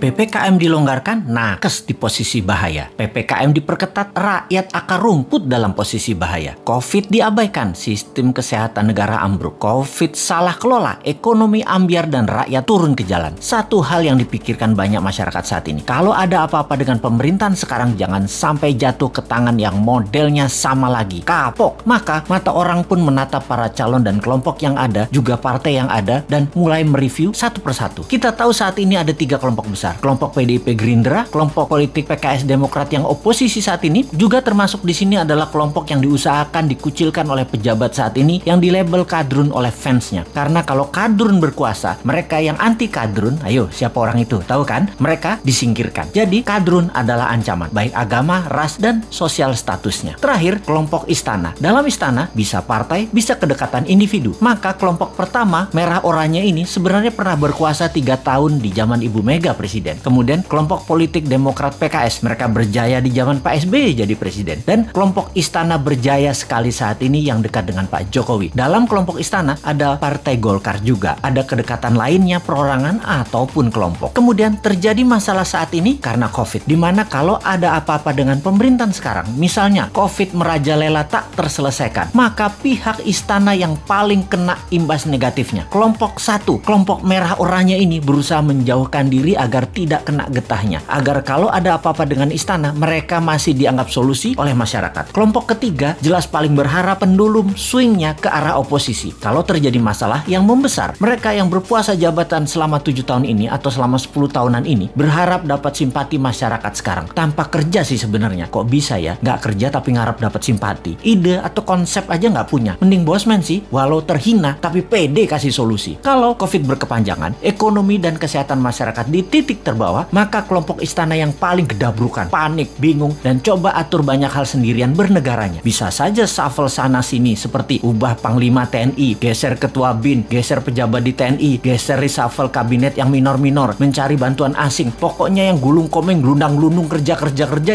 PPKM dilonggarkan, nakes di posisi bahaya. PPKM diperketat, rakyat akar rumput dalam posisi bahaya. Covid diabaikan, sistem kesehatan negara ambruk. Covid salah kelola, ekonomi ambyar dan rakyat turun ke jalan. Satu hal yang dipikirkan banyak masyarakat saat ini, kalau ada apa-apa dengan pemerintahan sekarang, jangan sampai jatuh ke tangan yang modelnya sama lagi, kapok. Maka mata orang pun menatap para calon dan kelompok yang ada, juga partai yang ada, dan mulai mereview satu persatu. Kita tahu saat ini ada 3 kelompok besar. Kelompok PDIP Gerindra, kelompok politik PKS Demokrat yang oposisi saat ini, juga termasuk di sini adalah kelompok yang diusahakan dikucilkan oleh pejabat saat ini yang dilabel kadrun oleh fansnya. Karena kalau kadrun berkuasa, mereka yang anti kadrun, ayo siapa orang itu? Tahu kan? Mereka disingkirkan. Jadi kadrun adalah ancaman, baik agama, ras, dan sosial statusnya. Terakhir, kelompok istana. Dalam istana bisa partai, bisa kedekatan individu. Maka kelompok pertama, merah oranye ini sebenarnya pernah berkuasa 3 tahun di zaman Ibu Mega presiden. Kemudian kelompok politik Demokrat PKS, mereka berjaya di zaman Pak SBY jadi presiden. Dan kelompok istana berjaya sekali saat ini yang dekat dengan Pak Jokowi. Dalam kelompok istana ada Partai Golkar juga, ada kedekatan lainnya perorangan ataupun kelompok. Kemudian terjadi masalah saat ini karena Covid, dimana kalau ada apa-apa dengan pemerintahan sekarang, misalnya Covid merajalela tak terselesaikan, maka pihak istana yang paling kena imbas negatifnya. Kelompok satu, kelompok merah oranye ini berusaha menjauhkan diri agar tidak kena getahnya, agar kalau ada apa-apa dengan istana, mereka masih dianggap solusi oleh masyarakat. Kelompok ketiga jelas paling berharap pendulum swingnya ke arah oposisi. Kalau terjadi masalah yang membesar, mereka yang berpuasa jabatan selama 7 tahun ini atau selama 10 tahunan ini berharap dapat simpati masyarakat sekarang. Tanpa kerja sih sebenarnya. Kok bisa ya? Nggak kerja tapi ngarap dapat simpati. Ide atau konsep aja nggak punya. Mending bosman sih, walau terhina tapi pede kasih solusi. Kalau Covid berkepanjangan, ekonomi dan kesehatan masyarakat di titik terbawah, maka kelompok istana yang paling gedabrukan, panik, bingung, dan coba atur banyak hal sendirian bernegaranya. Bisa saja shuffle sana sini seperti ubah Panglima TNI, geser Ketua BIN, geser pejabat di TNI, geser reshuffle kabinet yang minor-minor, mencari bantuan asing. Pokoknya yang gulung komeng, gelundang-gelundung kerja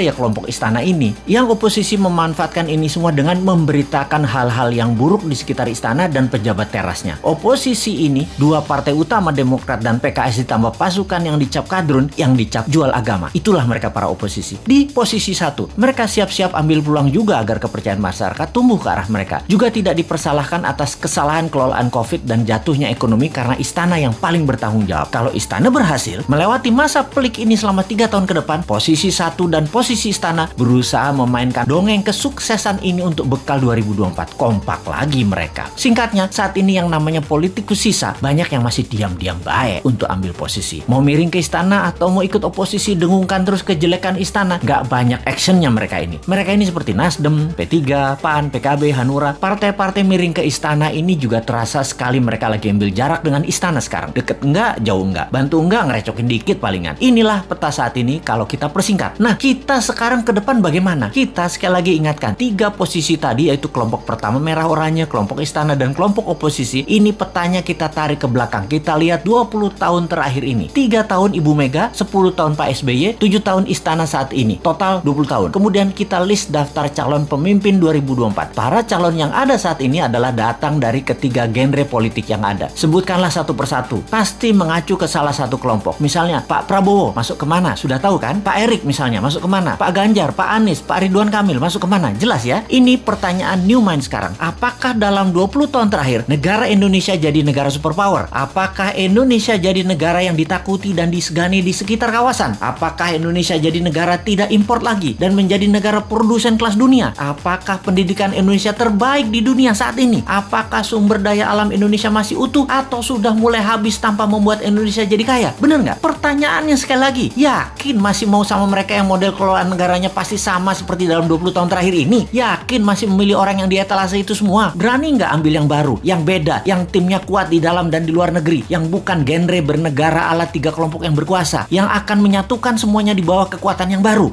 ya kelompok istana ini. Yang oposisi memanfaatkan ini semua dengan memberitakan hal-hal yang buruk di sekitar istana dan pejabat terasnya. Oposisi ini, 2 partai utama Demokrat dan PKS ditambah pasukan yang dicap kadrun, yang dicap jual agama. Itulah mereka para oposisi. Di posisi 1, mereka siap-siap ambil peluang juga agar kepercayaan masyarakat tumbuh ke arah mereka. Juga tidak dipersalahkan atas kesalahan kelolaan Covid dan jatuhnya ekonomi karena istana yang paling bertanggung jawab. Kalau istana berhasil melewati masa pelik ini selama 3 tahun ke depan, posisi 1 dan posisi istana berusaha memainkan dongeng kesuksesan ini untuk bekal 2024. Kompak lagi mereka. Singkatnya, saat ini yang namanya politikus sisa, banyak yang masih diam-diam baik untuk ambil posisi. Mau miring ke istana atau mau ikut oposisi dengungkan terus kejelekan istana, nggak banyak actionnya mereka ini. Mereka ini seperti Nasdem, P3, PAN, PKB, Hanura. Partai-partai miring ke istana ini juga terasa sekali mereka lagi ambil jarak dengan istana sekarang. Deket enggak, jauh enggak, bantu enggak, ngerecokin dikit palingan. Inilah peta saat ini kalau kita persingkat. Nah, kita sekarang ke depan bagaimana? Kita sekali lagi ingatkan, 3 posisi tadi yaitu kelompok pertama merah oranye, kelompok istana, dan kelompok oposisi. Ini petanya kita tarik ke belakang. Kita lihat 20 tahun terakhir ini. 3 tahun Ibu Mega, 10 tahun Pak SBY, 7 tahun istana saat ini. Total 20 tahun. Kemudian kita list daftar calon pemimpin 2024. Para calon yang ada saat ini adalah datang dari ketiga genre politik yang ada. Sebutkanlah satu persatu. Pasti mengacu ke salah satu kelompok. Misalnya Pak Prabowo masuk kemana? Sudah tahu kan? Pak Erik misalnya masuk kemana? Pak Ganjar, Pak Anies, Pak Ridwan Kamil masuk kemana? Jelas ya? Ini pertanyaan new mind sekarang. Apakah dalam 20 tahun terakhir negara Indonesia jadi negara superpower? Apakah Indonesia jadi negara yang ditakuti dan disegani di sekitar kawasan? Apakah Indonesia jadi negara tidak impor lagi dan menjadi negara produsen kelas dunia? Apakah pendidikan Indonesia terbaik di dunia saat ini? Apakah sumber daya alam Indonesia masih utuh atau sudah mulai habis tanpa membuat Indonesia jadi kaya? Bener nggak? Pertanyaannya sekali lagi, yakin masih mau sama mereka yang model kelolaan negaranya pasti sama seperti dalam 20 tahun terakhir ini? Yakin masih memilih orang yang di etalase itu semua? Berani nggak ambil yang baru, yang beda, yang timnya kuat di dalam dan di luar negeri, yang bukan genre bernegara ala 3 kelompok yang berkuasa, yang akan menyatukan semuanya di bawah kekuatan yang baru?